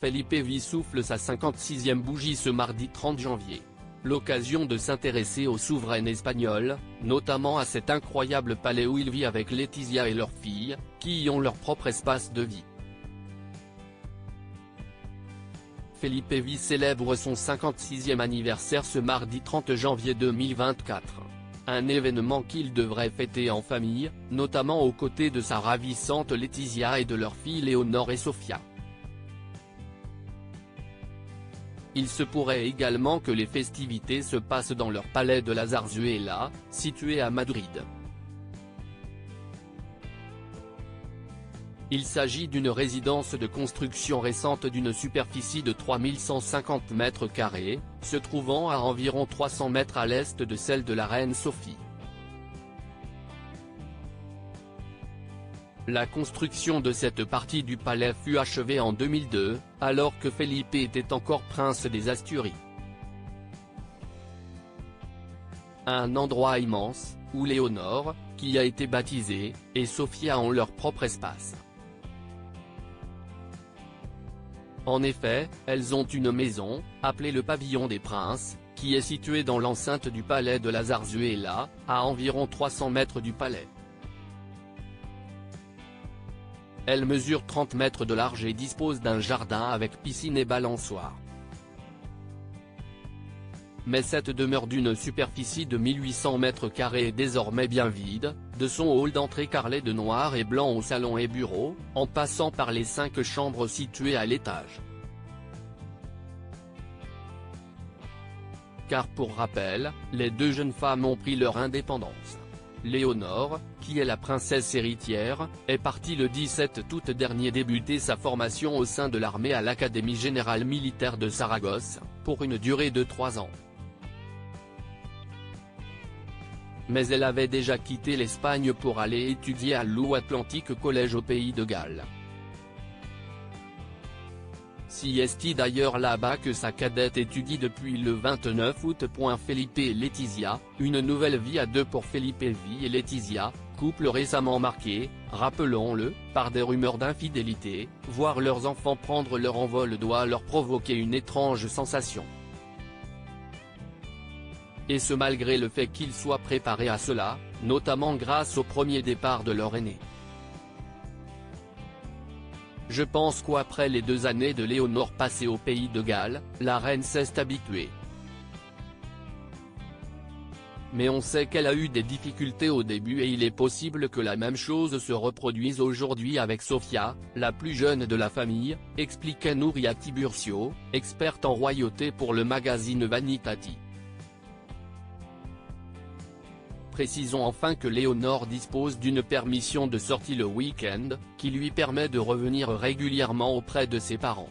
Felipe V souffle sa 56e bougie ce mardi 30 janvier. L'occasion de s'intéresser aux souveraines espagnoles, notamment à cet incroyable palais où il vit avec Letizia et leur fille, qui y ont leur propre espace de vie. Felipe V célèbre son 56e anniversaire ce mardi 30 janvier 2024. Un événement qu'il devrait fêter en famille, notamment aux côtés de sa ravissante Letizia et de leurs filles Léonore et Sofia. Il se pourrait également que les festivités se passent dans leur palais de la Zarzuela, situé à Madrid. Il s'agit d'une résidence de construction récente d'une superficie de 3150 m², se trouvant à environ 300 mètres à l'est de celle de la reine Sophie. La construction de cette partie du palais fut achevée en 2002, alors que Felipe était encore prince des Asturies. Un endroit immense, où Léonore, qui a été baptisée, et Sofia ont leur propre espace. En effet, elles ont une maison, appelée le Pavillon des Princes, qui est située dans l'enceinte du palais de la Zarzuela, à environ 300 mètres du palais. Elle mesure 30 mètres de large et dispose d'un jardin avec piscine et balançoire. Mais cette demeure d'une superficie de 1800 m² est désormais bien vide, de son hall d'entrée carrelé de noir et blanc au salon et bureau, en passant par les 5 chambres situées à l'étage. Car pour rappel, les deux jeunes femmes ont pris leur indépendance. Léonore, qui est la princesse héritière, est partie le 17 août dernier débuter sa formation au sein de l'armée à l'Académie générale militaire de Saragosse, pour une durée de 3 ans. Mais elle avait déjà quitté l'Espagne pour aller étudier à l'Atlantic College au pays de Galles. C'est d'ailleurs là-bas que sa cadette étudie depuis le 29 août. Felipe et Letizia, une nouvelle vie à deux pour Felipe V et Letizia, couple récemment marqué, rappelons-le, par des rumeurs d'infidélité. Voir leurs enfants prendre leur envol doit leur provoquer une étrange sensation. Et ce malgré le fait qu'ils soient préparés à cela, notamment grâce au premier départ de leur aîné. Je pense qu'après les 2 années de Léonore passées au pays de Galles, la reine s'est habituée. Mais on sait qu'elle a eu des difficultés au début et il est possible que la même chose se reproduise aujourd'hui avec Sofia, la plus jeune de la famille, expliquait Nuria Tiburcio, experte en royauté pour le magazine Vanitati. Précisons enfin que Léonore dispose d'une permission de sortie le week-end, qui lui permet de revenir régulièrement auprès de ses parents.